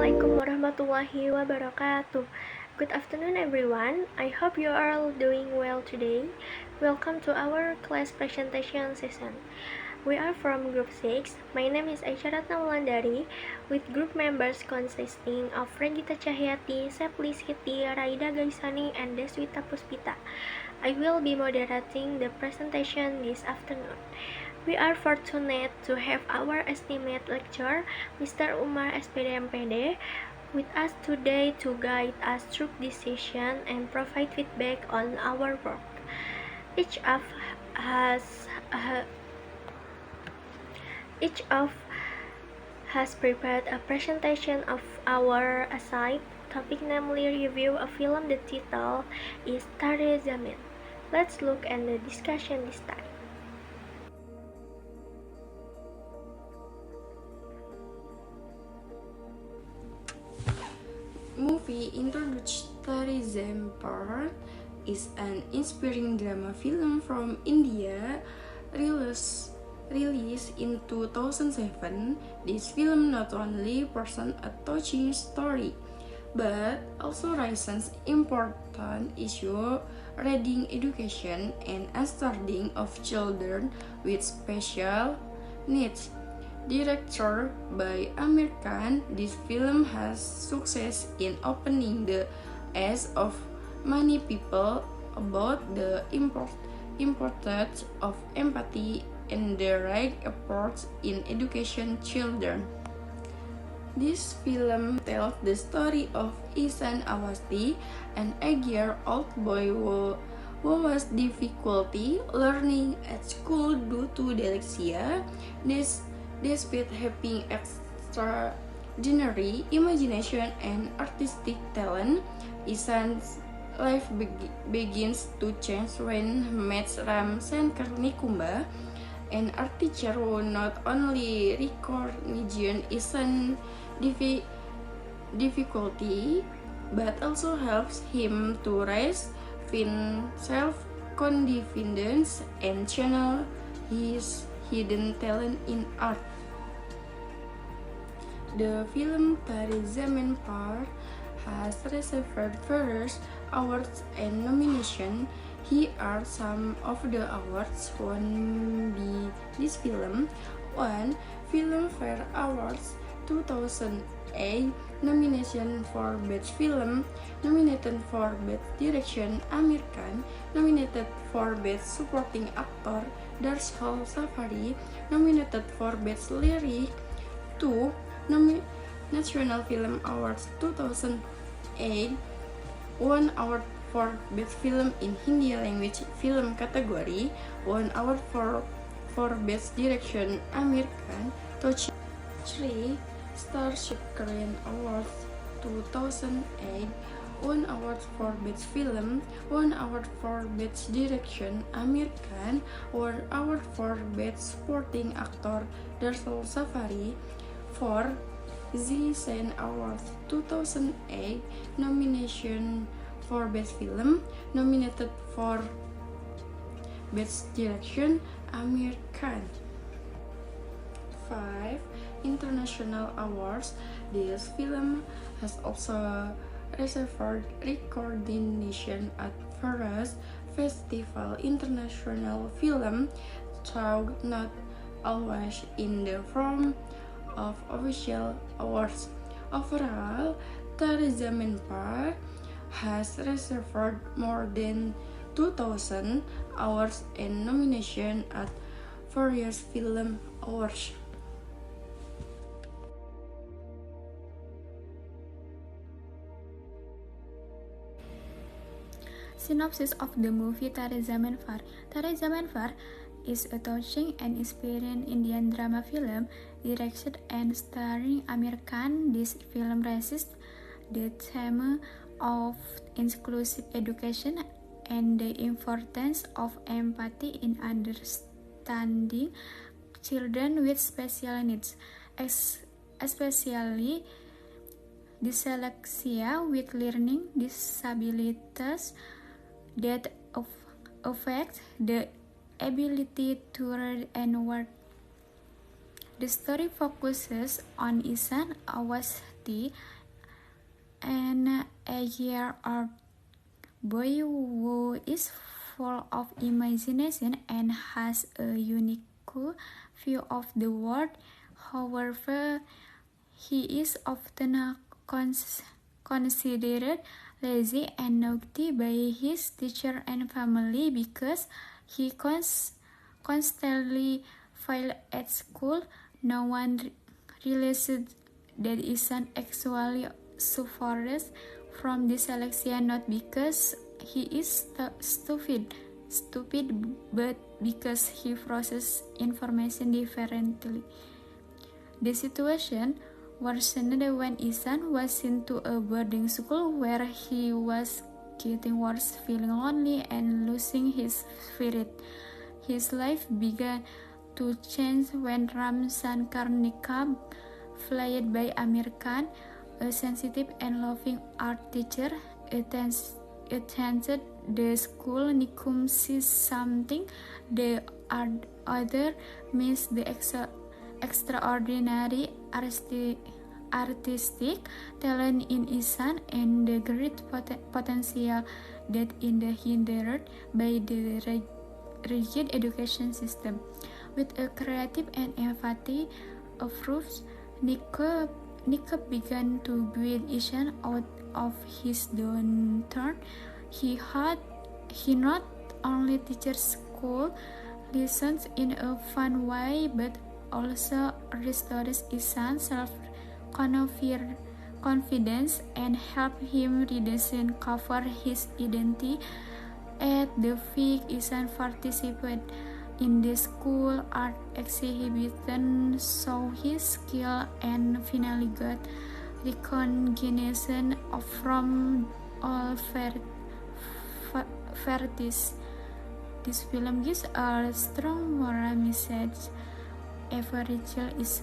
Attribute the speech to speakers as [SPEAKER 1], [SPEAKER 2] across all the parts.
[SPEAKER 1] Assalamualaikum warahmatullahi wabarakatuh. Good afternoon, everyone. I hope you are all doing well today. Welcome to our class presentation session. We are from Group 6. My name is Aisyah Wulandari, with group members consisting of Regita Cahyati, Sepli Siti, Raida Gaisani, and Deswita Puspita. I will be moderating the presentation this afternoon. We are fortunate to have our esteemed lecturer, Mr. Umar SPD MPD, with us today to guide us through this session and provide feedback on our work. Each of has prepared a presentation of our assigned topic, namely review a film. The title is Tare Zameen. Let's look at the discussion this time.
[SPEAKER 2] Movie introduced Tare Zameen Par is an inspiring drama film from India released in 2007. This film not only presents a touching story but also raises important issues regarding education and understanding of children with special needs. Directed by Amir Khan, this film has success in opening the eyes of many people about the importance of empathy and the right approach in education children. This film tells the story of Ihsan Awasthi, an 8-year-old boy who has difficulty learning at school due to dyslexia. Despite having extraordinary imagination and artistic talent, Ihsan's life begins to change when he meets Ram Shankar Nikumba, an art teacher who not only recognizes Ihsan's difficulty but also helps him to raise self-confidence and channel his hidden talent in art. The film Tare Zameen Par has received various awards and nominations. Here are some of the awards won by this film. 1. Filmfare Awards 2008, nomination for Best Film, nominated for Best Direction Amir Khan, nominated for Best Supporting Actor Darshal Safari, nominated for Best Lyric. 2. National Film Awards 2008, won award for Best Film in Hindi Language Film category, won award for Best Direction Amir Khan. 3. Starship Korean Awards 2008, won award for Best Film, won award for Best Direction Amir Khan, won award for Best Supporting Actor Darshal Safari. 4. Zee Cine Awards 2008, nomination for Best Film, nominated for Best Direction Amir Khan. 5. International Awards. This film has also received recognition at various festivals. International film, though not always in the form of official awards. Overall, Tare Zameen Par has received more than 2,000 awards and nominations at various film awards.
[SPEAKER 3] Synopsis of the movie Tare Zameen Par. Tare Zameen Par is a touching and inspiring Indian drama film directed and starring Amir Khan. This film raises the theme of inclusive education and the importance of empathy in understanding children with special needs, especially dyslexia with learning disabilities that affect the ability to read and work. The story focuses on Ihsan Nocti, an 8-year-old boy who is full of imagination and has a unique view of the world. However, he is often considered lazy and naughty by his teacher and family because he constantly failed at school. No one realized that Isan actually suffers from dyslexia not because he is stupid, but because he processes information differently. The situation worsened when Isan was sent to a boarding school where he was getting worse, feeling lonely and losing his spirit. His life began to change when Ram Shankar Nikam, played by Amir Khan, a sensitive and loving art teacher, attended the school. Nikum sees something the other missed: the extraordinary artistic talent in Isan and the great potential that is hindered by the rigid education system. With a creative and empathy approach, Nika began to build Isan out of his downturn. He not only teaches school lessons in a fun way, but also restores Isan's self-confidence and help him rediscover his identity. At the peak, Isan participated in the school art exhibition, saw his skill, and finally got recognition from all varieties. This film gives a strong moral message. Every child is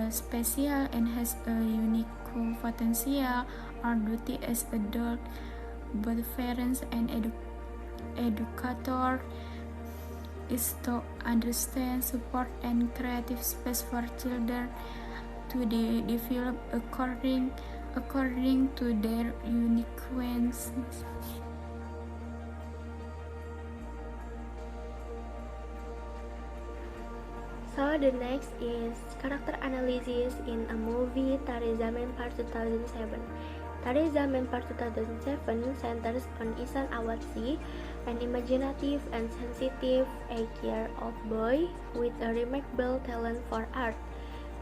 [SPEAKER 3] special and has a unique potential. Our duty as adults, both parents and educators, is to understand, support, and creative space for children to develop according to their unique needs.
[SPEAKER 1] So the next is character analysis in a movie Tare Zaman Part 2007. Tare Zaman Part 2007 centers on Isan Awatsi, an imaginative and sensitive 8-year-old boy with a remarkable talent for art.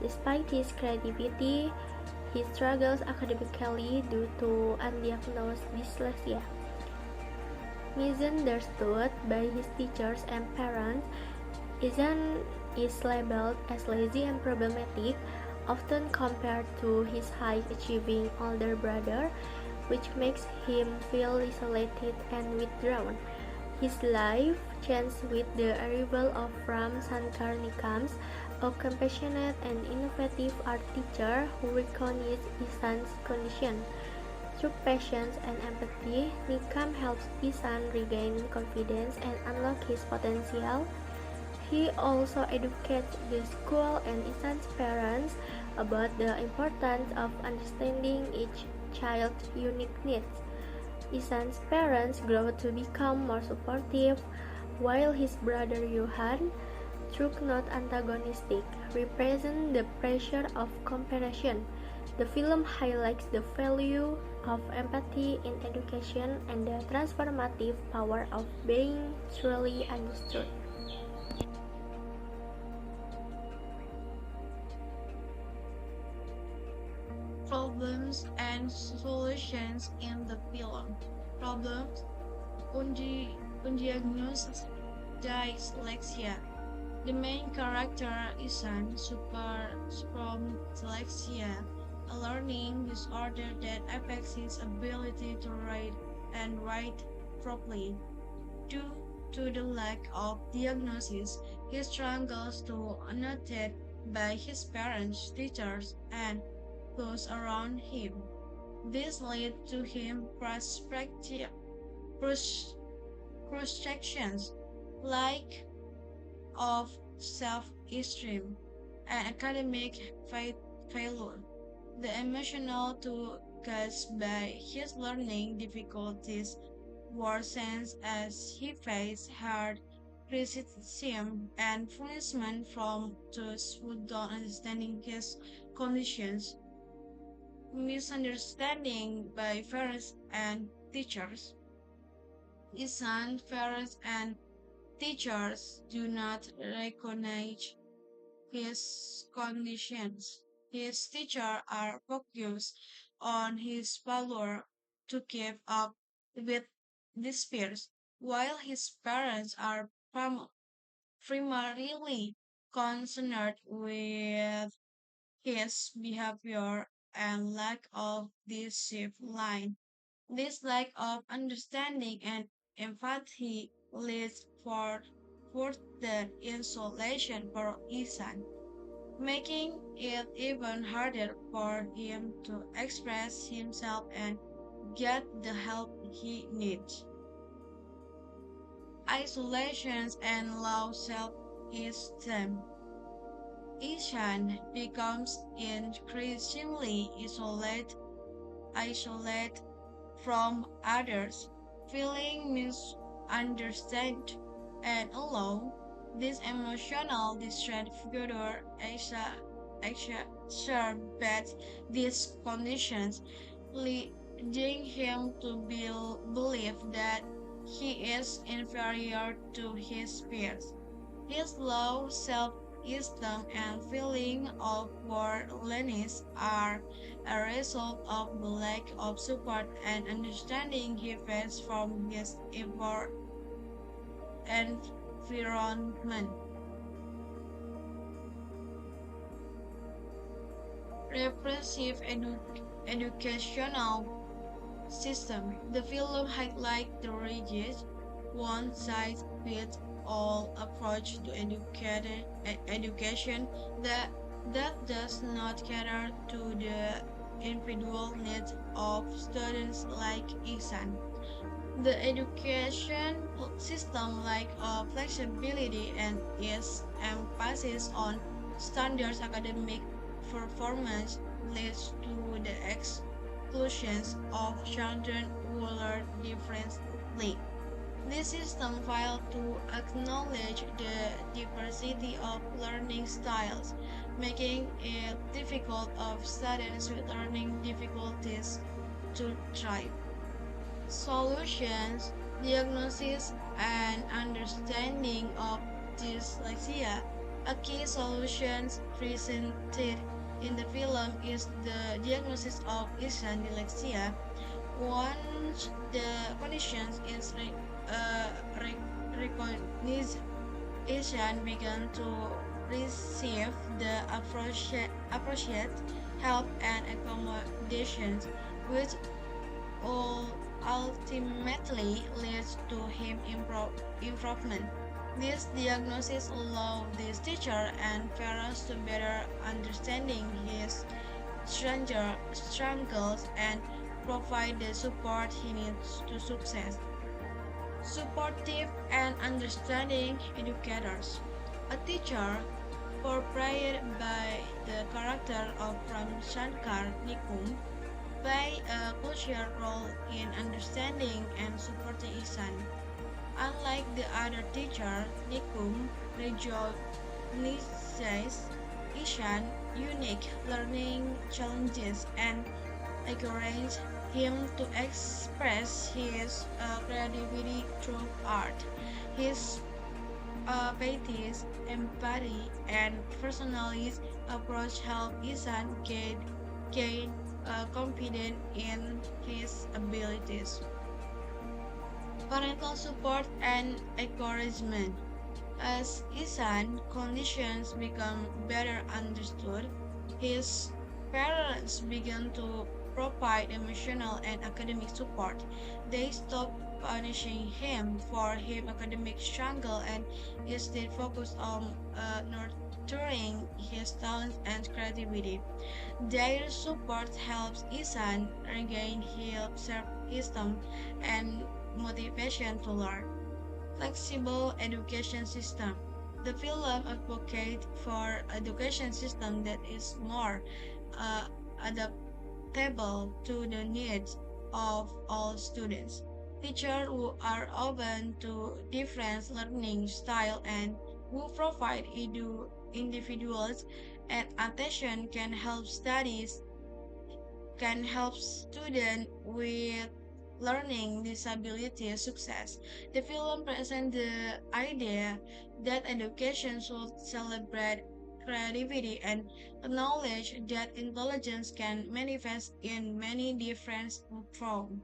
[SPEAKER 1] Despite his creativity, he struggles academically due to undiagnosed dyslexia. Misunderstood by his teachers and parents, Isan is labeled as lazy and problematic, often compared to his high-achieving older brother, which makes him feel isolated and withdrawn. His life changed with the arrival of Ram Shankar Nikam, a compassionate and innovative art teacher who recognized Isan's condition. Through patience and empathy, Nikam helps Isan regain confidence and unlock his potential. He also educates the school and Isan's parents about the importance of understanding each child's unique needs. Isan's parents grow to become more supportive, while his brother Johan, though not antagonistic, represents the pressure of comparison. The film highlights the value of empathy in education and the transformative power of being truly understood.
[SPEAKER 4] Problems and solutions in the film. Problems: undiagnosed dyslexia. The main character Isan suffers from dyslexia, a learning disorder that affects his ability to read and write properly. Due to the lack of diagnosis, he struggles to noted by his parents, teachers, and those around him. This led to him frustrations, lack of self-esteem, and academic failure. The emotional to caused by his learning difficulties worsens as he faced hard criticism and punishment from those who don't understanding his conditions, misunderstanding by parents and teachers. Isn't parents and teachers do not recognize his conditions. His teachers are focused on his failure to keep up with these peers, while his parents are primarily concerned with his behavior and lack of discipline. This lack of understanding and empathy leads for further isolation for Isan, making it even harder for him to express himself and get the help he needs. Isolations and low self-esteem. Ishan becomes increasingly isolated from others, feeling misunderstood and alone. This emotional distress further exacerbates these conditions, leading him to believe that he is inferior to his peers. His low self-esteem and feeling of worthlessness are a result of the lack of support and understanding he faces from his environment. Repressive educational system. The film highlights the rigid, one-size-fits-all approach to education that does not cater to the individual needs of students like Isan. The education system lack of flexibility and its emphasis on standards academic performance leads to the exclusions of children who learn differently. This system failed to acknowledge the diversity of learning styles, making it difficult for students with learning difficulties to thrive. Solutions, diagnosis, and understanding of dyslexia. A key solution presented in the film is the diagnosis of Asian dyslexia. Once the condition is recognized, Asian began to receive the appropriate help and accommodations, which all ultimately leads to him improvement. This diagnosis allows this teacher and parents to better understanding his struggles and provide the support he needs to success. Supportive and understanding educators. A teacher portrayed by the character of Ram Shankar Nikum play a crucial role in understanding and supporting Isan. Unlike the other teacher, Nikum recognizes Ishan's unique learning challenges and encourages him to express his creativity through art. His pathos, empathy, and personalist approach help Isan gain confidence in his abilities. Parental support and encouragement. As Isan's conditions become better understood, his parents began to provide emotional and academic support. They stopped punishing him for his academic struggle and instead focused on nurturing his talents and creativity. Their support helps Isan regain his self-esteem and motivation to learn. Flexible education system. The film advocates for education system that is more adaptable to the needs of all students. Teachers who are open to different learning style and who provide individuals and attention can help students with learning disability success. The film presents the idea that education should celebrate creativity and acknowledge that intelligence can manifest in many different forms.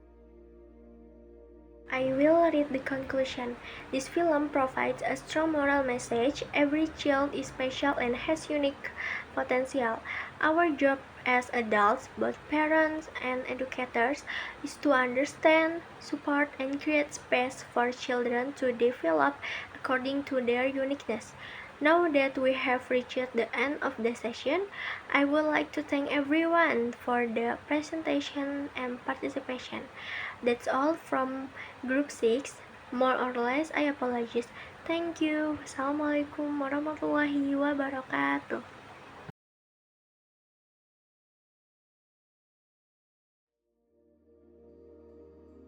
[SPEAKER 1] I will read the conclusion. This film provides a strong moral message. Every child is special and has unique potential. Our job as adults, both parents and educators, is to understand, support, and create space for children to develop according to their uniqueness. Now that we have reached the end of the session, I would like to thank everyone for the presentation and participation. That's all from Group 6. More or less, I apologize. Thank you. Wassalamualaikum warahmatullahi wabarakatuh.